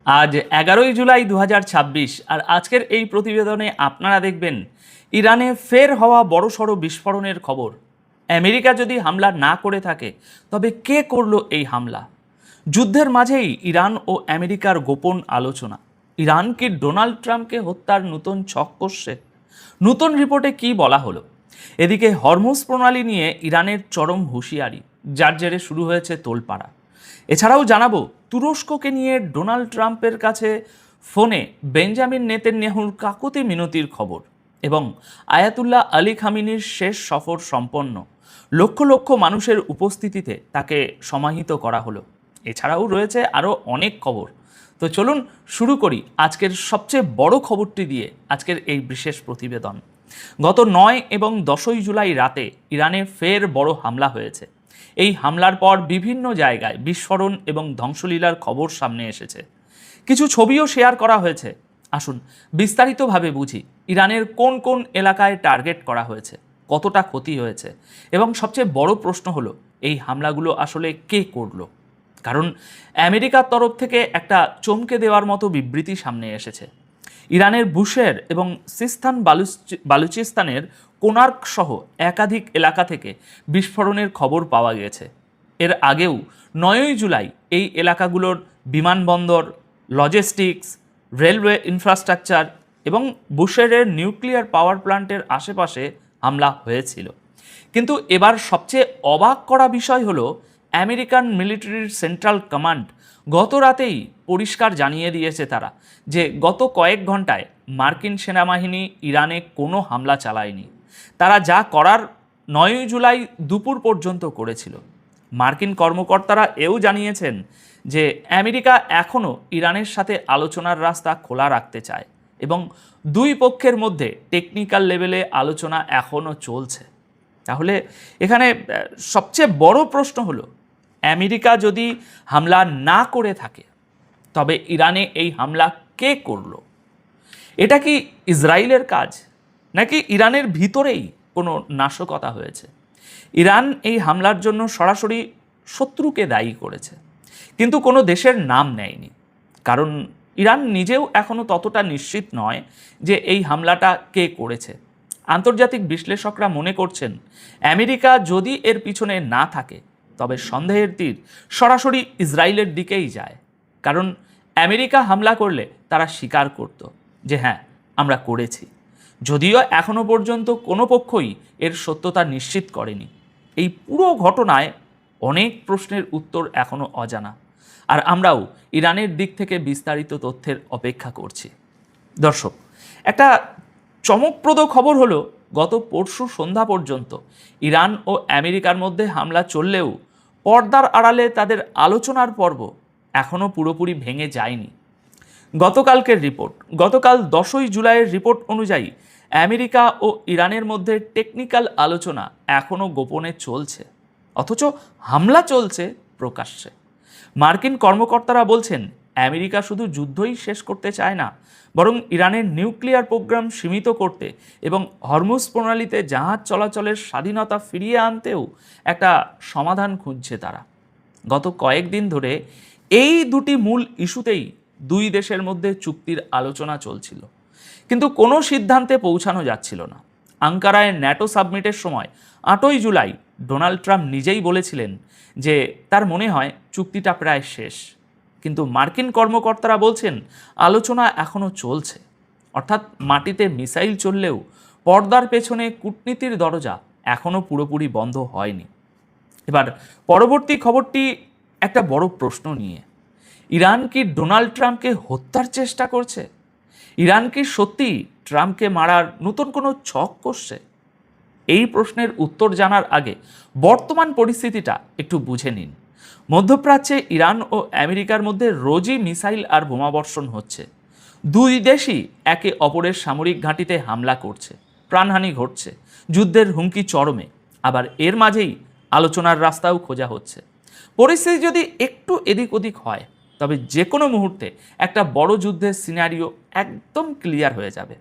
আজ 11ই জুলাই 2026 আর আজকের এই প্রতিবেদনে আপনারা দেখবেন ইরানে ফের হওয়া বড়সড় বিস্ফোরণের খবর। আমেরিকা যদি হামলা না করে থাকে তবে কে করলো এই হামলা? যুদ্ধের মাঝেই ইরান ও আমেরিকার গোপন আলোচনা। ইরান কি ডোনাল্ড ট্রাম্পকে হত্যার নতুন ছক কষছে? নতুন রিপোর্টে কি বলা হলো? এদিকে হরমুজ প্রণালী নিয়ে ইরানের চরম হুঁশিয়ারি, যার জেরে শুরু হয়েছে তোলপাড়া। এছাড়াও জানাবো তুরস্ককে নিয়ে ডোনাল্ড ট্রাম্পের কাছে ফোনে বেঞ্জামিন নেতানিয়াহুর কাকুতি মিনতির খবর এবং আয়াতুল্লাহ আলী খামিনির শেষ সফর সম্পন্ন। লক্ষ লক্ষ মানুষের উপস্থিতিতে তাকে সমাহিত করা হলো। এছাড়াও রয়েছে আরও অনেক খবর। তো চলুন শুরু করি আজকের সবচেয়ে বড় খবরটি দিয়ে আজকের এই বিশেষ প্রতিবেদন। গত 9 এবং 10ই জুলাই রাতে ইরানে ফের বড় হামলা হয়েছে। এই হামলার পর বিভিন্ন জায়গায় বিস্ফোরণ এবং ধ্বংসলীলার খবর সামনে এসেছে। কিছু ছবিও শেয়ার করা হয়েছে। আসুন বিস্তারিতভাবে বুঝি ইরানের কোন কোন এলাকায় টার্গেট করা হয়েছে, কতটা ক্ষতি হয়েছে এবং সবচেয়ে বড় প্রশ্ন হলো এই হামলাগুলো আসলে কে করলো। কারণ আমেরিকার তরফ থেকে একটা চমকে দেওয়ার মতো বিবৃতি সামনে এসেছে। ইরানের বুশের এবং সিস্তান বালুচিস্তানের কোনার্ক সহ একাধিক এলাকা থেকে বিস্ফোরণের খবর পাওয়া গেছে। এর আগেও 9ই জুলাই এই এলাকাগুলোর বিমানবন্দর, লজিস্টিক্স, রেলওয়ে ইনফ্রাস্ট্রাকচার এবং বুশেরের নিউক্লিয়ার পাওয়ার প্ল্যান্টের আশেপাশে হামলা হয়েছিল। কিন্তু এবার সবচেয়ে অবাক করা বিষয় হলো আমেরিকান মিলিটারির সেন্ট্রাল কমান্ড গত রাতেই পরিষ্কার জানিয়ে দিয়েছে তারা যে গত কয়েক ঘন্টায় মার্কিন সেনাবাহিনী ইরানে কোনো হামলা চালায়নি। তারা যা করার 9ই জুলাই দুপুর পর্যন্ত করেছিল। মার্কিন কর্মকর্তারা এও জানিয়েছেন যে আমেরিকা এখনও ইরানের সাথে আলোচনার রাস্তা খোলা রাখতে চায় এবং দুই পক্ষের মধ্যে টেকনিক্যাল লেভেলে আলোচনা এখনও চলছে। তাহলে এখানে সবচেয়ে বড় প্রশ্ন হলো, আমেরিকা যদি হামলা না করে থাকে তবে ইরানে এই হামলা কে করলো? এটা কি ইসরায়েলের কাজ, নাকি ইরানের ভিতরেই কোনো নাশকতা হয়েছে? ইরান এই হামলার জন্য সরাসরি শত্রুকে দায়ী করেছে, কিন্তু কোনো দেশের নাম নেয়নি। কারণ ইরান নিজেও এখনও ততটা নিশ্চিত নয় যে এই হামলাটা কে করেছে। আন্তর্জাতিক বিশ্লেষকরা মনে করছেন আমেরিকা যদি এর পিছনে না থাকে তবে সন্দেহের তীর সরাসরি ইসরায়েলের দিকেই যায়। কারণ আমেরিকা হামলা করলে তারা স্বীকার করত যে হ্যাঁ আমরা করেছি, যদিও এখনও পর্যন্ত কোনো পক্ষই এর সত্যতা নিশ্চিত করেনি। এই পুরো ঘটনায় অনেক প্রশ্নের উত্তর এখনও অজানা, আর আমরাও ইরানের দিক থেকে বিস্তারিত তথ্যের অপেক্ষা করছি। দর্শক, একটা চমকপ্রদ খবর হলো গত পরশু সন্ধ্যা পর্যন্ত ইরান ও আমেরিকার মধ্যে হামলা চললেও পর্দার আড়ালে তাদের আলোচনার পর্ব এখনও পুরোপুরি ভেঙে যায়নি। গতকাল 10ই জুলাইয়ের রিপোর্ট অনুযায়ী আমেরিকা ও ইরানের মধ্যে টেকনিক্যাল আলোচনা এখনও গোপনে চলছে, অথচ হামলা চলছে প্রকাশ্যে। মার্কিন কর্মকর্তারা বলছেন আমেরিকা শুধু যুদ্ধই শেষ করতে চায় না, বরং ইরানের নিউক্লিয়ার প্রোগ্রাম সীমিত করতে এবং হরমুজ প্রণালীতে জাহাজ চলাচলের স্বাধীনতা ফিরিয়ে আনতেও একটা সমাধান খুঁজছে তারা। গত কয়েকদিন ধরে এই দুটি মূল ইস্যুতেই দুই দেশের মধ্যে চুক্তির আলোচনা চলছিল, কিন্তু কোনো সিদ্ধান্তে পৌঁছানো যাচ্ছিল না। আঙ্কারায় ন্যাটো সাবমিটের সময় 8ই জুলাই ডোনাল্ড ট্রাম্প নিজেই বলেছিলেন যে তার মনে হয় চুক্তিটা প্রায় শেষ, কিন্তু মার্কিন কর্মকর্তারা বলছেন আলোচনা এখনও চলছে। অর্থাৎ মাটিতে মিসাইল চললেও পর্দার পেছনে কূটনীতির দরজা এখনও পুরোপুরি বন্ধ হয়নি। এবার পরবর্তী খবরটি একটা বড় প্রশ্ন নিয়ে। ইরান কি ডোনাল্ড ট্রাম্পকে হত্যার চেষ্টা করছে? ইরান কি সত্যি ট্রাম্পকে মারার নতুন কোনো ছক কষছে? এই প্রশ্নের উত্তর জানার আগে বর্তমান পরিস্থিতিটা একটু বুঝে নিন। মধ্যপ্রাচ্যে ইরান ও আমেরিকার মধ্যে রোজই মিসাইল আর বোমাবর্ষণ হচ্ছে। দুই দেশই একে অপরের সামরিক ঘাঁটিতে হামলা করছে, প্রাণহানি ঘটছে, যুদ্ধের হুমকি চরমে। আবার এর মাঝেই আলোচনার রাস্তাও খোঁজা হচ্ছে। পরিস্থিতি যদি একটু এদিক ওদিক হয় তবে যে কোনো মুহূর্তে একটা বড় যুদ্ধের সিনারিও একদম ক্লিয়ার হয়ে যাবে।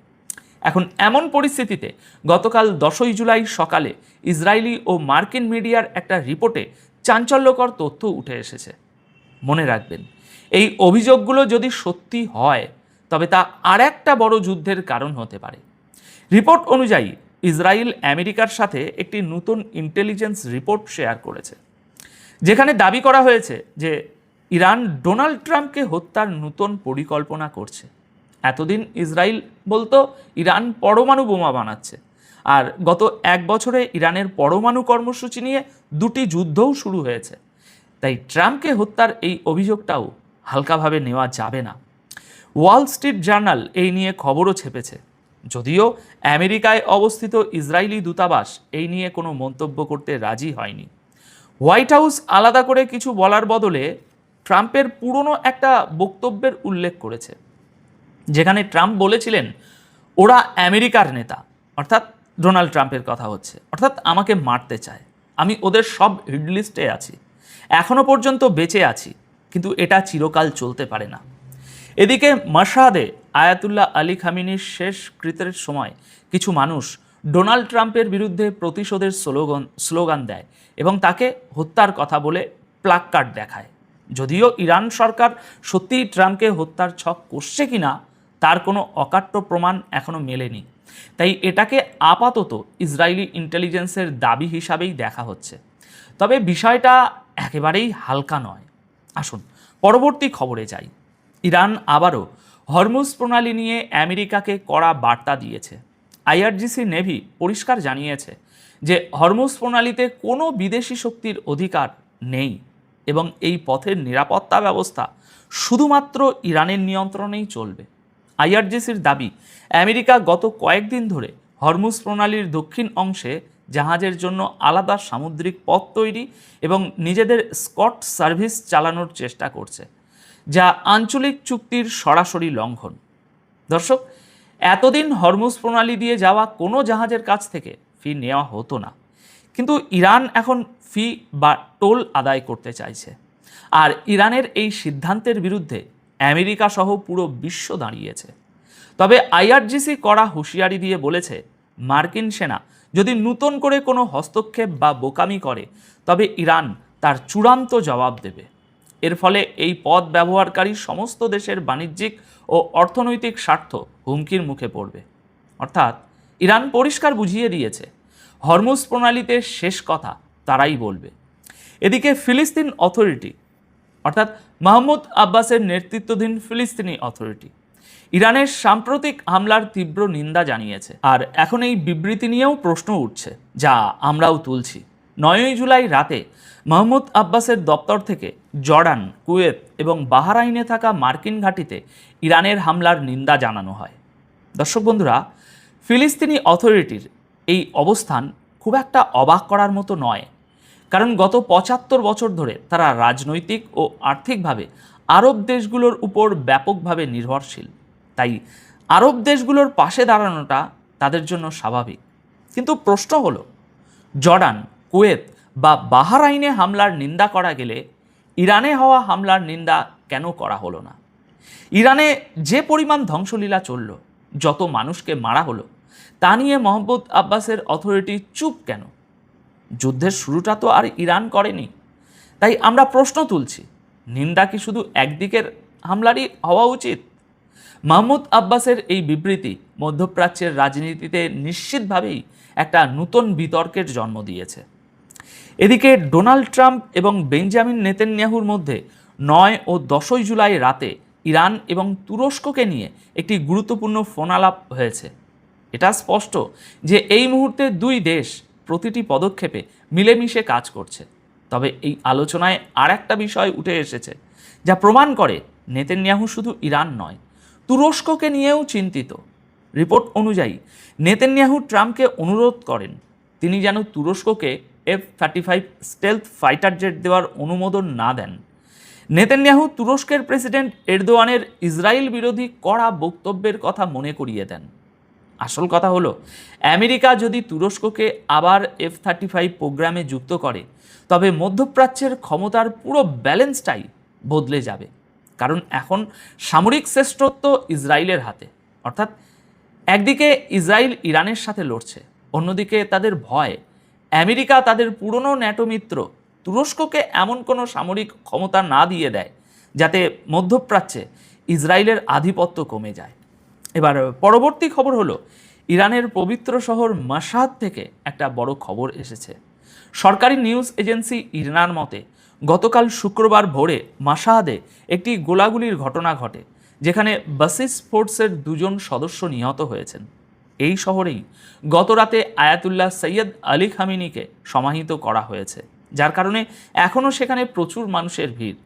এখন এমন পরিস্থিতিতে গতকাল 10ই জুলাই সকালে ইসরায়েলি ও মার্কিন মিডিয়ার একটা রিপোর্টে চাঞ্চল্যকর তথ্য উঠে এসেছে। মনে রাখবেন, এই অভিযোগগুলো যদি সত্যি হয় তবে তা আর একটা বড় যুদ্ধের কারণ হতে পারে। রিপোর্ট অনুযায়ী ইসরায়েল আমেরিকার সাথে একটি নতুন ইন্টেলিজেন্স রিপোর্ট শেয়ার করেছে, যেখানে দাবি করা হয়েছে যে ইরান ডোনাল্ড ট্রাম্পকে হত্যার নতুন পরিকল্পনা করছে। এতদিন ইসরায়েল বলতো ইরান পরমাণু বোমা বানাচ্ছে, আর গত এক বছরে ইরানের পরমাণু কর্মসূচি নিয়ে দুটি যুদ্ধও শুরু হয়েছে। তাই ট্রাম্পকে হত্যার এই অভিযোগটাও হালকাভাবে নেওয়া যাবে না। ওয়াল স্ট্রিট জার্নাল এই নিয়ে খবরও ছেপেছে, যদিও আমেরিকায় অবস্থিত ইসরায়েলি দূতাবাস এই নিয়ে কোনো মন্তব্য করতে রাজি হয়নি। হোয়াইট হাউস আলাদা করে কিছু বলার বদলে ট্রাম্পের পুরনো একটা বক্তব্যের উল্লেখ করেছে, যেখানে ট্রাম্প বলেছিলেন ওরা আমেরিকার নেতা, অর্থাৎ ডোনাল্ড ট্রাম্পের কথা হচ্ছে, অর্থাৎ আমাকে মারতে চায়, আমি ওদের সব হিট লিস্টে আছি, এখনও পর্যন্ত বেঁচে আছি, কিন্তু এটা চিরকাল চলতে পারে না। এদিকে মাশহাদে আয়াতুল্লাহ আলী খামিনির শেষকৃত্যের সময় কিছু মানুষ ডোনাল্ড ট্রাম্পের বিরুদ্ধে প্রতিশোধের স্লোগান দেয় এবং তাকে হত্যার কথা বলে প্লাকার্ড দেখায়। যদিও ইরান সরকার সত্যিই ট্রাম্পকে হত্যার ছক কষছে কিনা তার কোনো অকাট্য প্রমাণ এখনও মেলেনি, তাই এটাকে আপাতত ইসরায়েলি ইন্টেলিজেন্সের দাবি হিসাবেই দেখা হচ্ছে। তবে বিষয়টা একেবারেই হালকা নয়। আসুন পরবর্তী খবরে যাই। ইরান আবারও হরমুজ প্রণালী নিয়ে আমেরিকাকে কড়া বার্তা দিয়েছে। আইআরজিসি নেভি পরিষ্কার জানিয়েছে যে হরমুজ প্রণালীতে কোনো বিদেশি শক্তির অধিকার নেই এবং এই পথের নিরাপত্তা ব্যবস্থা শুধুমাত্র ইরানের নিয়ন্ত্রণেই চলবে। আইআরজিসির দাবি, আমেরিকা গত কয়েকদিন ধরে হরমুজ প্রণালীর দক্ষিণ অংশে জাহাজের জন্য আলাদা সামুদ্রিক পথ তৈরি এবং নিজেদের স্কট সার্ভিস চালানোর চেষ্টা করছে, যা আঞ্চলিক চুক্তির সরাসরি লঙ্ঘন। দর্শক, এতদিন হরমুজ প্রণালী দিয়ে যাওয়া কোনো জাহাজের কাছ থেকে ফি নেওয়া হতো না, কিন্তু ইরান এখন ফি বা টোল আদায় করতে চাইছে। আর ইরানের এই সিদ্ধান্তের বিরুদ্ধে আমেরিকা সহ পুরো বিশ্ব দাঁড়িয়েছে। তবে আইআরজিসি কড়া হুঁশিয়ারি দিয়ে বলেছে, মার্কিন সেনা যদি নতুন করে কোনো হস্তক্ষেপ বা বোকামি করে তবে ইরান তার চূড়ান্ত জবাব দেবে। এর ফলে এই পথ ব্যবহারকারী সমস্ত দেশের বাণিজ্যিক ও অর্থনৈতিক স্বার্থ হুমকির মুখে পড়বে। অর্থাৎ ইরান পরিষ্কার বুঝিয়ে দিয়েছে, হরমুজ প্রণালীতে শেষ কথা তারাই বলবে। এদিকে ফিলিস্তিন অথরিটি, অর্থাৎ মাহমুদ আব্বাসের নেতৃত্বাধীন ফিলিস্তিনি অথরিটি ইরানের সাম্প্রতিক হামলার তীব্র নিন্দা জানিয়েছে। আর এখন এই বিবৃতি নিয়েও প্রশ্ন উঠছে, যা আমরাও তুলছি। 9 জুলাই রাতে মাহমুদ আব্বাসের দপ্তর থেকে জর্ডান, কুয়েত এবং বাহরাইনে থাকা মার্কিন ঘাঁটিতে ইরানের হামলার নিন্দা জানানো হয়। দর্শক বন্ধুরা, ফিলিস্তিনি অথরিটির এই অবস্থান খুব একটা অবাক করার মতো নয়, কারণ গত 75 বছর ধরে তারা রাজনৈতিক ও আর্থিকভাবে আরব দেশগুলোর উপর ব্যাপকভাবে নির্ভরশীল। তাই আরব দেশগুলোর পাশে দাঁড়ানোটা তাদের জন্য স্বাভাবিক। কিন্তু প্রশ্ন হলো, জর্ডান, কুয়েত বা বাহরাইনে হামলার নিন্দা করা গেলে ইরানে হওয়া হামলার নিন্দা কেন করা হলো না? ইরানে যে পরিমাণ ধ্বংসলীলা চলল, যত মানুষকে মারা হলো, তা নিয়ে মাহমুদ আব্বাসের অথরিটি চুপ কেন? যুদ্ধের শুরুটা তো আর ইরান করেনি। তাই আমরা প্রশ্ন তুলছি, নিন্দা কি শুধু একদিকের হামলারই হওয়া উচিত? মাহমুদ আব্বাসের এই বিবৃতি মধ্যপ্রাচ্যের রাজনীতিতে নিশ্চিতভাবেই একটা নতুন বিতর্কের জন্ম দিয়েছে। এদিকে ডোনাল্ড ট্রাম্প এবং বেঞ্জামিন নেতানিয়াহুর মধ্যে 9 ও 10 জুলাই রাতে ইরান এবং তুরস্ককে নিয়ে একটি গুরুত্বপূর্ণ ফোন আলাপ হয়েছে। এটা স্পষ্ট যে এই মুহূর্তে দুই দেশ প্রতিটি পদক্ষেপে মিলেমিশে কাজ করছে। তবে এই আলোচনায় আর একটা বিষয় উঠে এসেছে, যা প্রমাণ করে নেতানিয়াহু শুধু ইরান নয়, তুরস্ককে নিয়েও চিন্তিত। রিপোর্ট অনুযায়ী নেতানিয়াহু ট্রাম্পকে অনুরোধ করেন তিনি যেন তুরস্ককে F-35 স্টেলথ ফাইটার জেট দেওয়ার অনুমোদন না দেন। নেতানিয়াহু তুরস্কের প্রেসিডেন্ট এরদোয়ানের ইসরায়েল বিরোধী কড়া বক্তব্যের কথা মনে করিয়ে দেন। আসল কথা হলো, আমেরিকা যদি তুরস্ককে আবার F-35 প্রোগ্রামে যুক্ত করে তবে মধ্যপ্রাচ্যের ক্ষমতার পুরো ব্যালেন্সটাই বদলে যাবে। কারণ এখন সামরিক শ্রেষ্ঠত্ব ইসরায়েলের হাতে। অর্থাৎ একদিকে ইসরায়েল ইরানের সাথে লড়ছে, অন্যদিকে তাদের ভয় আমেরিকা তাদের পুরনো ন্যাটো মিত্র তুরস্ককে এমন কোনো সামরিক ক্ষমতা না দিয়ে দেয় যাতে মধ্যপ্রাচ্যে ইসরায়েলের আধিপত্য কমে যায়। এবার পরবর্তী খবর হলো, ইরানের পবিত্র শহর মাশহাদ থেকে একটা বড় খবর এসেছে। সরকারি নিউজ এজেন্সি ইরনার মতে গতকাল শুক্রবার ভোরে মাশহাদে একটি গোলাগুলির ঘটনা ঘটে, যেখানে বাসিস ফোর্সের 2 সদস্য নিহত হয়েছেন। এই শহরেই গতরাতে আয়াতুল্লাহ সৈয়দ আলী খামেনিকে সমাহিত করা হয়েছে, যার কারণে এখনও সেখানে প্রচুর মানুষের ভিড়।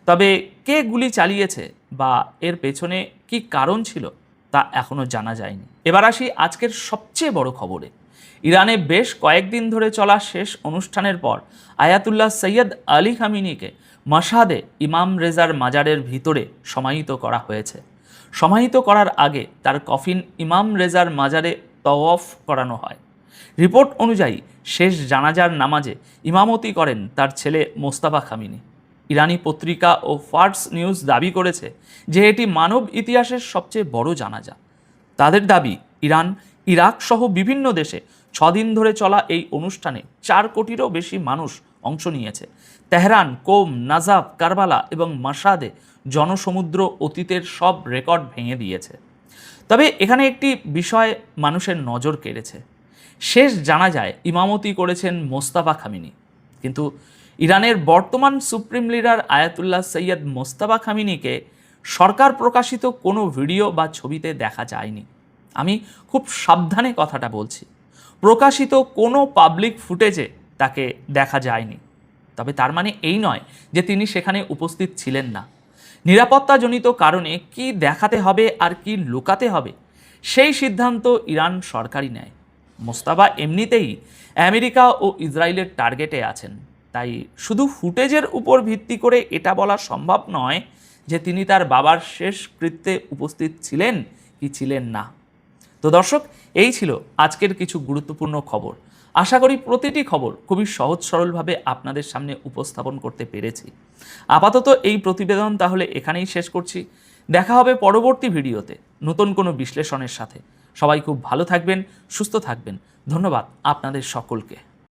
তবে কে গুলি চালিয়েছে বা এর পেছনে কি কারণ ছিল তা এখনও জানা যায়নি। এবার আসি আজকের সবচেয়ে বড় খবরে। ইরানে বেশ কয়েকদিন ধরে চলা শেষ অনুষ্ঠানের পর আয়াতুল্লাহ সৈয়দ আলী খামেনিকে মাশহাদে ইমাম রেজার মাজারের ভিতরে সমাহিত করা হয়েছে। সমাহিত করার আগে তার কফিন ইমাম রেজার মাজারে তওয়াফ করানো হয়। রিপোর্ট অনুযায়ী শেষ জানাজার নামাজে ইমামতি করেন তার ছেলে মোস্তাফা খামেনি। ইরানি পত্রিকা ও ফার্স নিউজ দাবি করেছে যে এটি মানব ইতিহাসের সবচেয়ে বড় জানাজা। তাদের দাবি, ইরান, ইরাক সহ বিভিন্ন দেশে 6 দিন ধরে চলা এই অনুষ্ঠানে 4 কোটিরও বেশি মানুষ অংশ নিয়েছে। তেহরান, কোম, নাজাফ, কারবালা এবং মাশহাদে জনসমুদ্র অতীতের সব রেকর্ড ভেঙে দিয়েছে। তবে এখানে একটি বিষয় মানুষের নজর কেড়েছে। শেষ জানাজায় ইমামতি করেছেন মোস্তাফা খামেনি, কিন্তু ইরানের বর্তমান supreme leader Ayatollah Sayyid Mostafa খামেনিকে সরকার প্রকাশিত কোনো ভিডিও বা ছবিতে দেখা যায়নি। আমি খুব সাবধানে কথাটা বলছি, প্রকাশিত কোনো পাবলিক ফুটেজে তাকে দেখা যায়নি। তবে তার মানে এই নয় যে তিনি সেখানে উপস্থিত ছিলেন না। নিরাপত্তাজনিত কারণে কি দেখাতে হবে আর কি লুকাতে হবে সেই সিদ্ধান্ত ইরান সরকারই নেয়। মোস্তাফা এমনিতেই আমেরিকা ও ইসরায়েলের টার্গেটে আছেন, তাই শুধু ফুটেজের উপর ভিত্তি করে এটা বলা সম্ভব নয় যে তিনি তার বাবার শেষ কৃত্যে উপস্থিত ছিলেন কি ছিলেন না। তো দর্শক, এই ছিল আজকের কিছু গুরুত্বপূর্ণ খবর। আশা করি প্রতিটি খবর খুবই সহজ সরলভাবে আপনাদের সামনে উপস্থাপন করতে পেরেছি। আপাতত এই প্রতিবেদন তাহলে এখানেই শেষ করছি। দেখা হবে পরবর্তী ভিডিওতে নতুন কোনো বিশ্লেষণের সাথে। সবাই খুব ভালো থাকবেন, সুস্থ থাকবেন। ধন্যবাদ আপনাদের সকলকে।